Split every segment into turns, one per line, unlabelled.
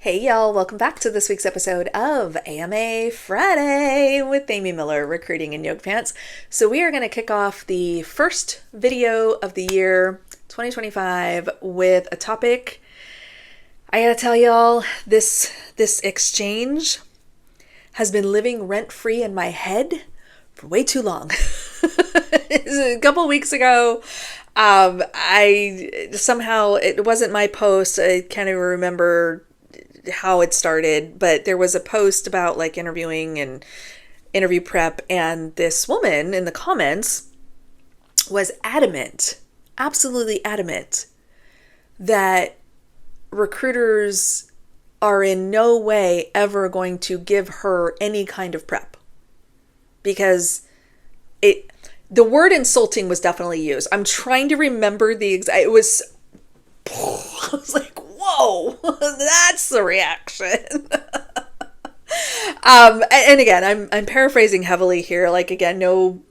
Hey y'all, welcome back to this week's episode of AMA Friday with Amy Miller, Recruiting in Yoga Pants. So we are going to kick off the first video of the year 2025 with a topic. I gotta tell y'all, this exchange has been living rent-free in my head for way too long. A couple weeks ago, it wasn't my post. I can't even remember how it started, but there was a post about like interviewing and interview prep, and this woman in the comments was adamant, absolutely adamant, that recruiters are in no way ever going to give her any kind of prep because the word insulting was definitely used. I'm trying to remember I was like, whoa, that's the reaction. And again, I'm paraphrasing heavily here. Like, again, no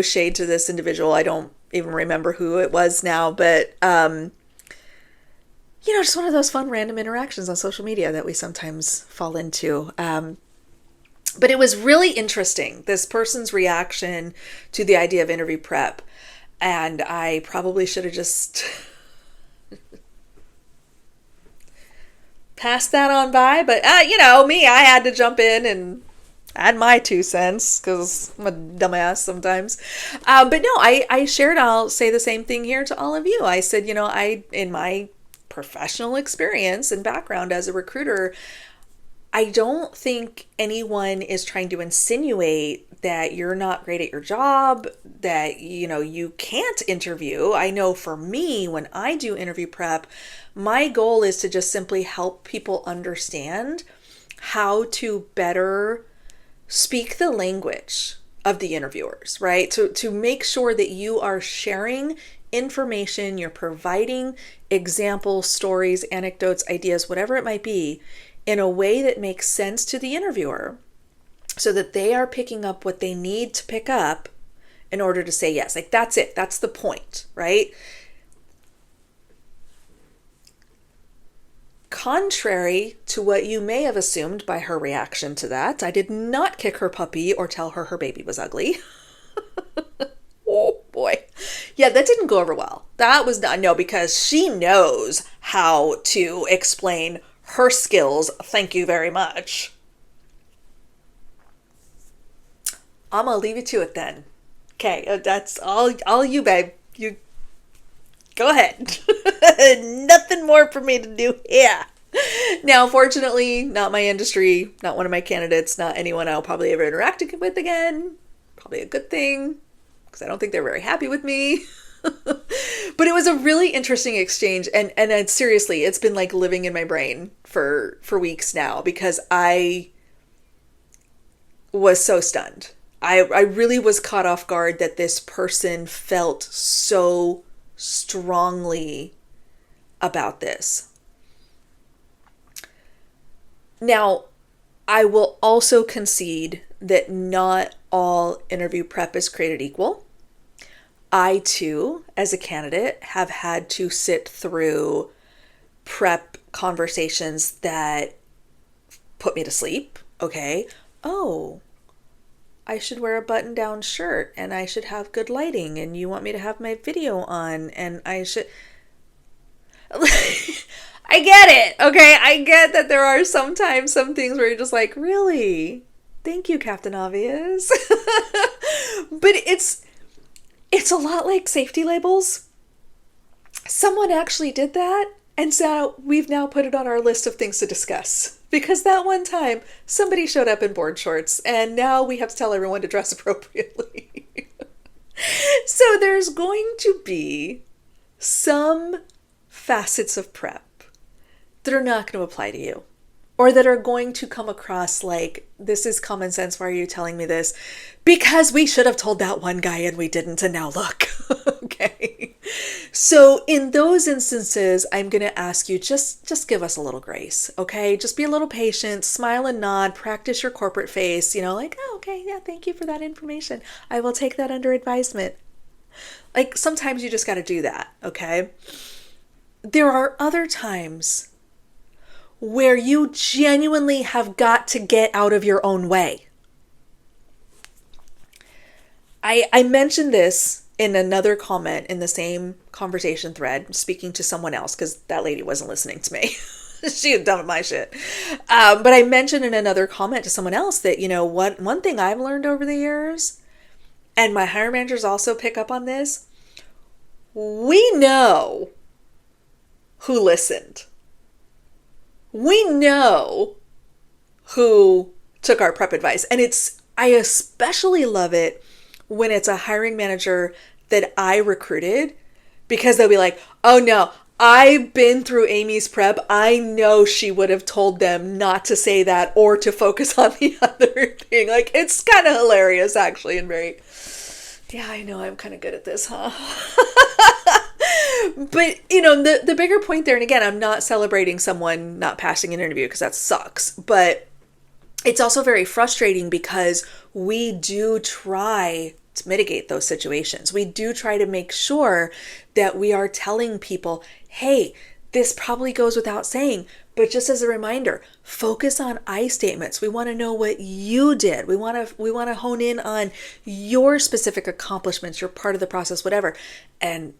shade to this individual. I don't even remember who it was now, but, just one of those fun random interactions on social media that we sometimes fall into. But it was really interesting, this person's reaction to the idea of interview prep. And I probably should have just passed that on by. But, me, I had to jump in and add my 2 cents because I'm a dumbass sometimes. But no, I shared, I'll say the same thing here to all of you. I said, in my professional experience and background as a recruiter, I don't think anyone is trying to insinuate that you're not great at your job, that, you can't interview. I know for me, when I do interview prep, my goal is to just simply help people understand how to better speak the language of the interviewers, right? To make sure that you are sharing information, you're providing examples, stories, anecdotes, ideas, whatever it might be, in a way that makes sense to the interviewer so that they are picking up what they need to pick up in order to say yes. Like, that's it. That's the point, right? Contrary to what you may have assumed by her reaction to that, I did not kick her puppy or tell her baby was ugly. Oh boy. Yeah, that didn't go over well. That was not, no, because she knows how to explain her skills. Thank you very much. I'm gonna leave you to it then. Okay, that's all you, babe. You go ahead. Nothing more for me to do here. Now, fortunately, not my industry, not one of my candidates, not anyone I'll probably ever interact with again. Probably a good thing, because I don't think they're very happy with me. But it was a really interesting exchange, and seriously, it's been like living in my brain for weeks now, because I was so stunned. I really was caught off guard that this person felt so strongly about this. Now, I will also concede that not all interview prep is created equal. I, too, as a candidate, have had to sit through prep conversations that put me to sleep. Okay. Oh, I should wear a button-down shirt, and I should have good lighting, and you want me to have my video on, and I should... I get it, okay? I get that there are sometimes some things where you're just like, really? Thank you, Captain Obvious. But it's a lot like safety labels. Someone actually did that, and so we've now put it on our list of things to discuss. Because that one time, somebody showed up in board shorts, and now we have to tell everyone to dress appropriately. So there's going to be some facets of prep that are not going to apply to you, or that are going to come across like, this is common sense, why are you telling me this? Because we should have told that one guy and we didn't, and now look. Okay. So in those instances, I'm going to ask you, just give us a little grace, okay? Just be a little patient, smile and nod, practice your corporate face, like, oh, okay, yeah, thank you for that information. I will take that under advisement. Like, sometimes you just got to do that, okay? There are other times where you genuinely have got to get out of your own way. I mentioned this in another comment in the same conversation thread, speaking to someone else, because that lady wasn't listening to me. She had done my shit. But I mentioned in another comment to someone else that, one thing I've learned over the years, and my hiring managers also pick up on this, we know who listened. We know who took our prep advice. And I especially love it when it's a hiring manager that I recruited, because they'll be like, oh no, I've been through Amy's prep. I know she would have told them not to say that or to focus on the other thing. Like, it's kind of hilarious, actually, and very, yeah, I know I'm kind of good at this, huh? But, the bigger point there, and again, I'm not celebrating someone not passing an interview because that sucks, but it's also very frustrating because we do try to mitigate those situations. We do try to make sure that we are telling people, hey, this probably goes without saying, but just as a reminder, focus on I statements. We want to know what you did. We want to hone in on your specific accomplishments, your part of the process, whatever. And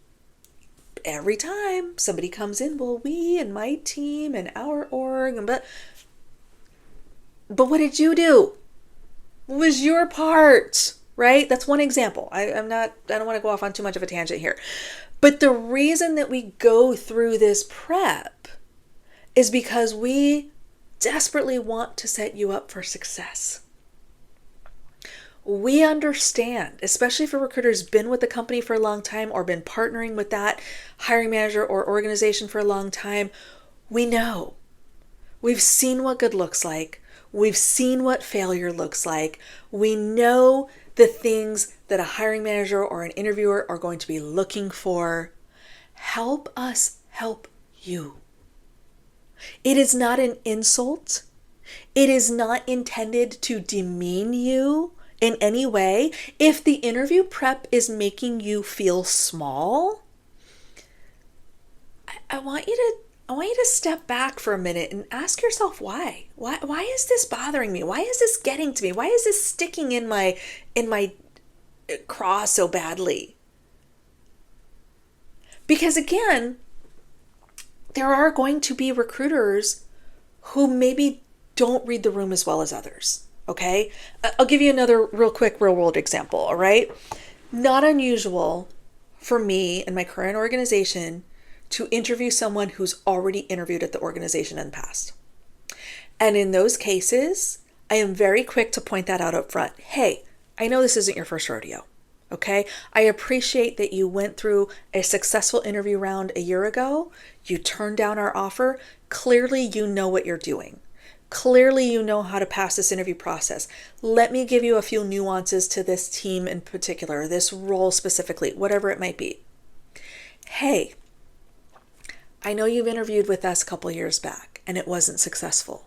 every time somebody comes in, well, we and my team and our org, but what did you do? What was your part? Right? That's one example. I don't want to go off on too much of a tangent here. But the reason that we go through this prep is because we desperately want to set you up for success. We understand, especially for recruiters been with the company for a long time or been partnering with that hiring manager or organization for a long time, we know. We've seen what good looks like. We've seen what failure looks like. We know the things that a hiring manager or an interviewer are going to be looking for. Help us help you. It is not an insult. It is not intended to demean you in any way. If the interview prep is making you feel small, I want you to step back for a minute and ask yourself why. Why is this bothering me? Why is this getting to me? Why is this sticking in my craw so badly? Because again, there are going to be recruiters who maybe don't read the room as well as others. Okay? I'll give you another real quick real world example, all right? Not unusual for me and my current organization to interview someone who's already interviewed at the organization in the past. And in those cases, I am very quick to point that out up front. Hey, I know this isn't your first rodeo, okay? I appreciate that you went through a successful interview round a year ago. You turned down our offer. Clearly, you know what you're doing. Clearly, you know how to pass this interview process. Let me give you a few nuances to this team in particular, this role specifically, whatever it might be. Hey, I know you've interviewed with us a couple years back and it wasn't successful.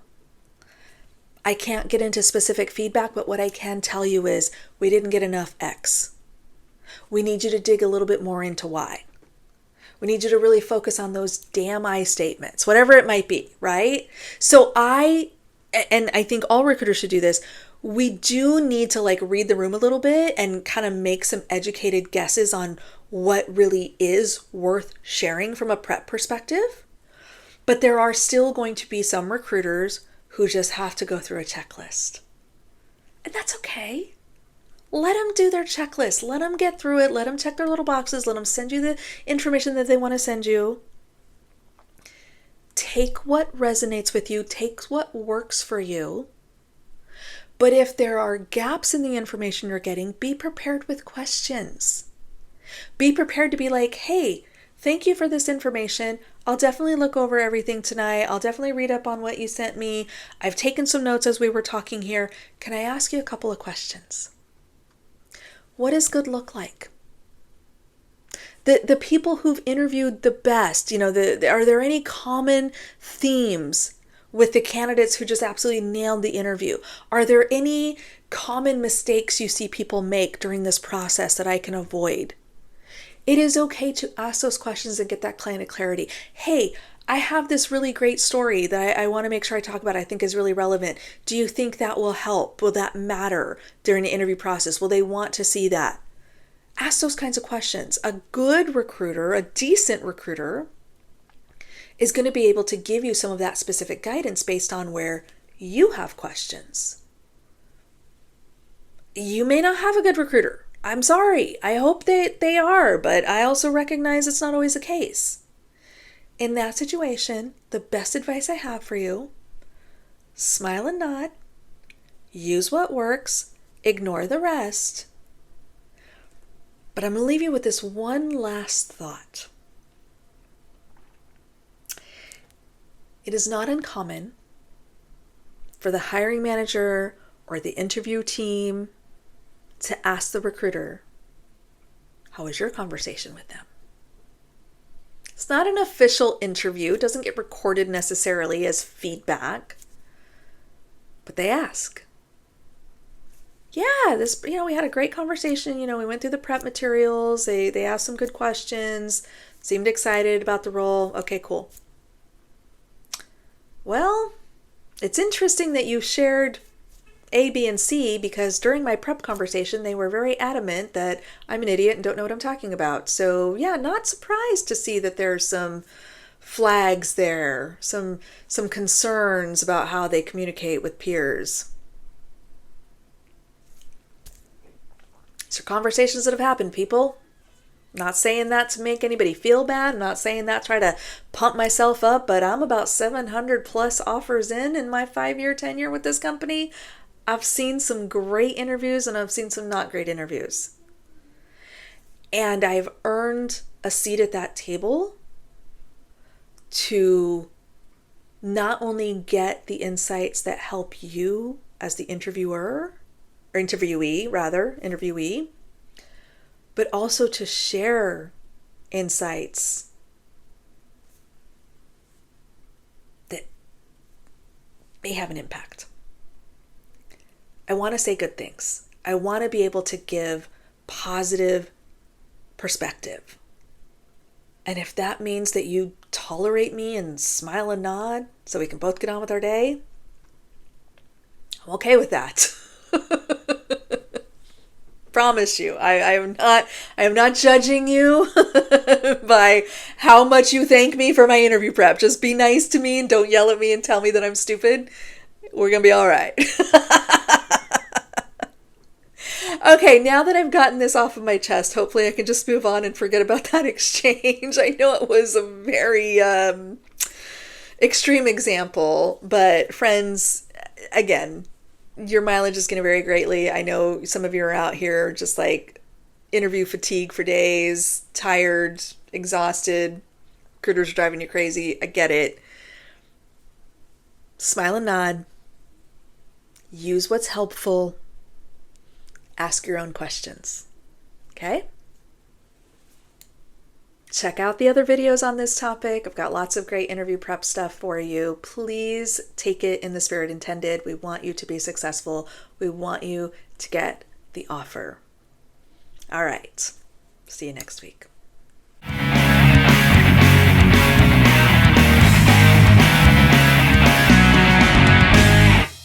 I can't get into specific feedback, but what I can tell you is we didn't get enough X. We need you to dig a little bit more into Y. We need you to really focus on those damn I statements, whatever it might be, right? So I think all recruiters should do this. We do need to read the room a little bit and kind of make some educated guesses on what really is worth sharing from a prep perspective. But there are still going to be some recruiters who just have to go through a checklist. And that's okay. Let them do their checklist. Let them get through it. Let them check their little boxes. Let them send you the information that they want to send you. Take what resonates with you. Take what works for you. But if there are gaps in the information you're getting, be prepared with questions. Be prepared to be like, hey, thank you for this information. I'll definitely look over everything tonight. I'll definitely read up on what you sent me. I've taken some notes as we were talking here. Can I ask you a couple of questions? What does good look like? The people who've interviewed the best, are there any common themes with the candidates who just absolutely nailed the interview? Are there any common mistakes you see people make during this process that I can avoid? It is okay to ask those questions and get that kind of clarity. Hey, I have this really great story that I want to make sure I talk about, I think is really relevant. Do you think that will help? Will that matter during the interview process? Will they want to see that? Ask those kinds of questions. A good recruiter, a decent recruiter, is going to be able to give you some of that specific guidance based on where you have questions. You may not have a good recruiter. I'm sorry. I hope they are, but I also recognize it's not always the case. In that situation, the best advice I have for you, smile and nod, use what works, ignore the rest. But I'm going to leave you with this one last thought. It is not uncommon for the hiring manager or the interview team to ask the recruiter, how was your conversation with them? It's not an official interview. It doesn't get recorded necessarily as feedback, but they ask. Yeah, we had a great conversation. We went through the prep materials. They asked some good questions, seemed excited about the role. Okay, cool. Well, it's interesting that you shared A, B, and C, because during my prep conversation, they were very adamant that I'm an idiot and don't know what I'm talking about. So yeah, not surprised to see that there's some flags there, some concerns about how they communicate with peers. These are conversations that have happened, people. Not saying that to make anybody feel bad. I'm not saying that to try to pump myself up, but I'm about 700 plus offers in my 5-year tenure with this company. I've seen some great interviews and I've seen some not great interviews. And I've earned a seat at that table to not only get the insights that help you as the interviewer, or interviewee, but also to share insights that may have an impact. I want to say good things. I want to be able to give positive perspective. And if that means that you tolerate me and smile and nod so we can both get on with our day, I'm okay with that. Promise you, I am not judging you by how much you thank me for my interview prep. Just be nice to me and don't yell at me and tell me that I'm stupid. We're going to be all right. Okay, now that I've gotten this off of my chest, hopefully I can just move on and forget about that exchange. I know it was a very extreme example, but friends, again, your mileage is going to vary greatly. I know some of you are out here just like interview fatigue for days, tired, exhausted, recruiters are driving you crazy. I get it. Smile and nod. Use what's helpful. Ask your own questions. Okay? Check out the other videos on this topic. I've got lots of great interview prep stuff for you. Please take it in the spirit intended. We want you to be successful. We want you to get the offer. All right. See you next week.